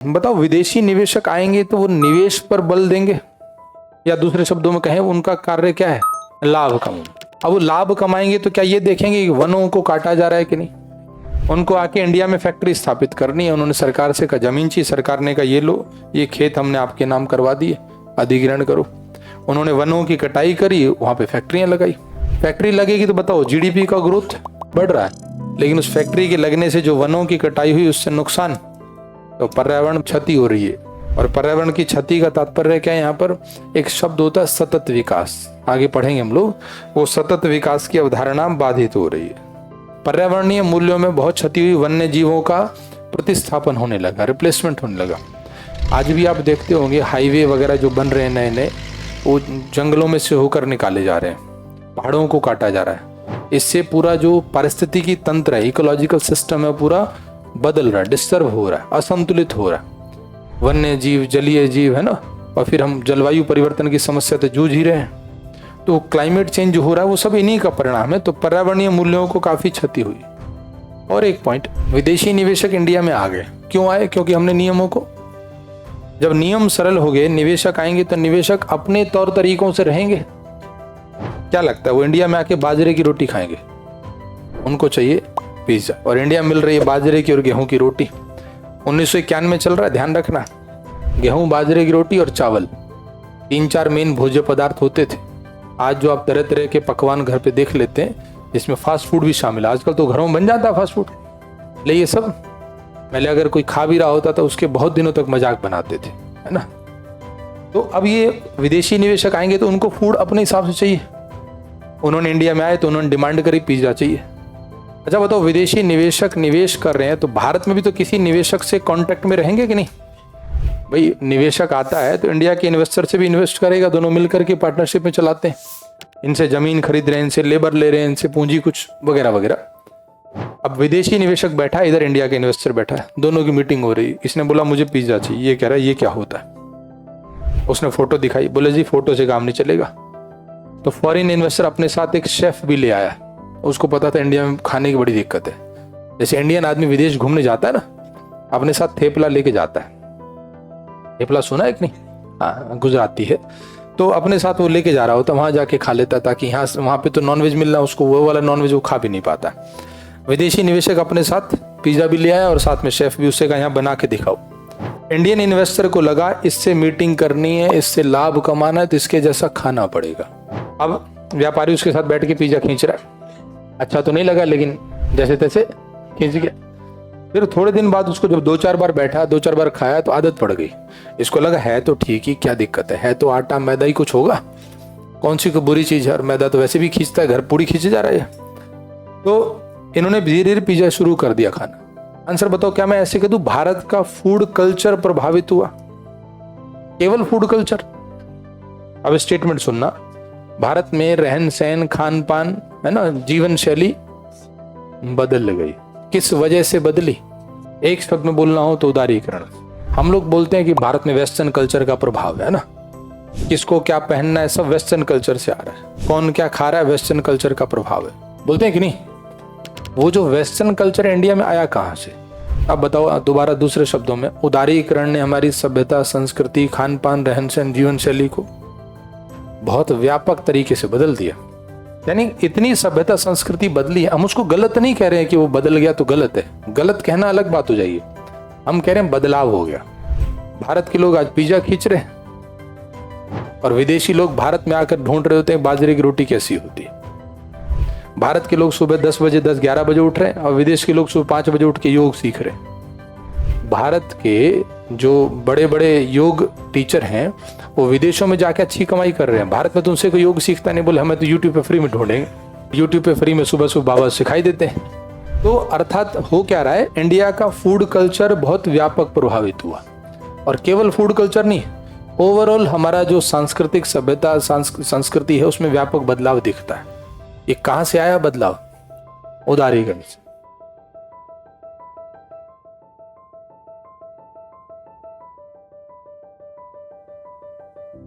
बताओ, विदेशी निवेशक आएंगे तो वो निवेश पर बल देंगे, या दूसरे शब्दों में कहें उनका कार्य क्या है, लाभ कमाना। अब वो लाभ कमाएंगे तो क्या ये देखेंगे कि वनों को काटा जा रहा है कि नहीं। उनको आके इंडिया में फैक्ट्री स्थापित करनी है, उन्होंने सरकार से कहा जमीन चाहिए, सरकार ने कहा ये लो, ये खेत हमने आपके नाम करवा दिए, अधिग्रहण करो। उन्होंने वनों की कटाई करी, वहां पे फैक्ट्रियां लगाई। फैक्ट्री लगेगी तो बताओ जीडीपी का ग्रोथ बढ़ रहा है, लेकिन उस फैक्ट्री के लगने से जो वनों की कटाई हुई उससे नुकसान, तो पर्यावरण क्षति हो रही है। और पर्यावरण की क्षति का तात्पर्य क्या है, यहाँ पर एक शब्द होता है सतत विकास, आगे पढ़ेंगे हम लोग। वो सतत विकास की अवधारणा बाधित हो रही है। पर्यावरणीय मूल्यों में बहुत क्षति हुई, वन्य जीवों का प्रतिस्थापन होने लगा, रिप्लेसमेंट होने लगा। आज भी आप देखते होंगे हाईवे वगैरह जो बन रहे हैं नए नए, वो जंगलों में से होकर निकाले जा रहे हैं, पहाड़ों को काटा जा रहा है। इससे पूरा जो पारिस्थितिकी तंत्र है, इकोलॉजिकल सिस्टम है, पूरा बदल रहा है, डिस्टर्ब हो रहा है, असंतुलित हो रहा है। वन्य जीव, जलीय जीव है ना, और फिर हम जलवायु परिवर्तन की समस्या से जूझ ही रहे हैं। तो क्लाइमेट चेंज जो हो रहा है वो सब इन्हीं का परिणाम है। तो पर्यावरणीय मूल्यों को काफी क्षति हुई। और एक पॉइंट, विदेशी निवेशक इंडिया में आ गए। क्यों आए? क्योंकि हमने नियमों को, जब नियम सरल हो गए, निवेशक आएंगे तो निवेशक अपने तौर तरीकों से रहेंगे। क्या लगता है वो इंडिया में आके बाजरे की रोटी खाएंगे? उनको चाहिए पिज्जा, और इंडिया मिल रही है बाजरे की और गेहूं की रोटी। 1991 में चल रहा है, ध्यान रखना। गेहूं, बाजरे की रोटी और चावल, 3-4 मेन भोज्य पदार्थ होते थे। आज जो आप तरह तरह के पकवान घर पे देख लेते हैं, जिसमें फास्ट फूड भी शामिल है। आजकल तो घरों में बन जाता है फास्ट फूड, ले ये सब। पहले अगर कोई खा भी रहा होता था उसके बहुत दिनों तक मजाक बनाते थे, है ना। तो अब ये विदेशी निवेशक आएंगे तो उनको फूड अपने हिसाब से चाहिए। उन्होंने इंडिया में आए तो उन्होंने डिमांड करी पिज्जा चाहिए। अच्छा बताओ, विदेशी निवेशक निवेश कर रहे हैं तो भारत में भी तो किसी निवेशक से कांटेक्ट में रहेंगे कि नहीं? भाई निवेशक आता है तो इंडिया के इन्वेस्टर से भी इन्वेस्ट करेगा, दोनों मिलकर के पार्टनरशिप में चलाते हैं। इनसे जमीन खरीद रहे हैं, इनसे लेबर ले रहे हैं, इनसे पूंजी कुछ वगैरह वगैरह। अब विदेशी निवेशक बैठा है, इधर इंडिया का इन्वेस्टर बैठा है, दोनों की मीटिंग हो रही। इसने बोला मुझे पिज्जा चाहिए, ये कह रहा है ये क्या होता है। उसने फोटो दिखाई, बोले जी फोटो से काम नहीं चलेगा। तो फॉरेन इन्वेस्टर अपने साथ एक शेफ भी ले आया, उसको पता था इंडिया में खाने की बड़ी दिक्कत है। जैसे इंडियन आदमी विदेश घूमने जाता है ना, अपने साथ थेपला लेके जाता है। थेपला सुना है कि नहीं? हाँ, गुजराती है। तो अपने साथ वो लेके जा रहा होता, वहां जाके खा लेता, ताकि यहाँ वहां पे तो नॉनवेज मिल रहा, उसको वो वाला नॉनवेज वो खा भी नहीं पाता। विदेशी निवेशक अपने साथ पिज्जा भी ले आया और साथ में शेफ भी, उससे कहा यहाँ बना के दिखाओ। इंडियन इन्वेस्टर को लगा इससे मीटिंग करनी है, इससे लाभ कमाना है, तो इसके जैसा खाना पड़ेगा। अब व्यापारी उसके साथ बैठ के पिज्जा खींच रहा है। अच्छा तो नहीं लगा, लेकिन जैसे तैसे खींच गया। फिर थोड़े दिन बाद उसको जब 2-4 बार बैठा, 2-4 बार खाया तो आदत पड़ गई। इसको लगा है तो ठीक ही, क्या दिक्कत है तो आटा मैदा ही कुछ होगा, कौन सी कोई बुरी चीज है, और मैदा तो वैसे भी खींचता है, घर पूरी खींचे जा रहा है। तो इन्होंने धीरे धीरे पिज्जा शुरू कर दिया खाना। आंसर बताओ, क्या मैं ऐसे कह दूं भारत का फूड कल्चर प्रभावित हुआ? केवल फूड कल्चर? अब स्टेटमेंट सुनना, भारत में रहन सहन, खान पान, है ना, जीवन शैली बदल गई। किस वजह से बदली? एक शब्द में बोलना हो तो उदारीकरण। हम लोग बोलते हैं कि भारत में वेस्टर्न कल्चर का प्रभाव है ना, किसको क्या पहनना है सब वेस्टर्न कल्चर से आ रहा है, कौन क्या खा रहा है वेस्टर्न कल्चर का प्रभाव है, बोलते हैं कि नहीं? वो जो वेस्टर्न कल्चर इंडिया में आया कहाँ से? अब बताओ दोबारा दूसरे शब्दों में, उदारीकरण ने हमारी सभ्यता, संस्कृति, खान पान, रहन सहन, जीवन शैली को बहुत व्यापक तरीके से बदल दिया। यानी इतनी सभ्यता संस्कृति बदली है। हम उसको गलत नहीं कह रहे हैं कि वो बदल गया तो गलत है, गलत कहना अलग बात हो जाइए। हम कह रहे हैं बदलाव हो गया। भारत के लोग आज पिज्जा खींच रहे हैं और विदेशी लोग भारत में आकर ढूंढ रहे होते हैं बाजरे की रोटी कैसी होती है। भारत के लोग सुबह 10 बजे, 10-11 बजे उठ रहे हैं और विदेश के लोग सुबह 5 बजे उठ के योग सीख रहे हैं। भारत के जो बड़े बड़े योग टीचर हैं वो विदेशों में जाके अच्छी कमाई कर रहे हैं। भारत में तो उनसे कोई योग सीखता नहीं, बोले हमें तो यूट्यूब पे फ्री में ढूंढेंगे। यूट्यूब पे फ्री में सुबह सुबह बाबा सिखाई देते हैं। तो अर्थात हो क्या रहा है, इंडिया का फूड कल्चर बहुत व्यापक प्रभावित हुआ। और केवल फूड कल्चर नहीं, ओवरऑल हमारा जो सांस्कृतिक सभ्यता, संस्कृति है, उसमें व्यापक बदलाव दिखता है। ये कहाँ से आया बदलाव? उदारीकरण से।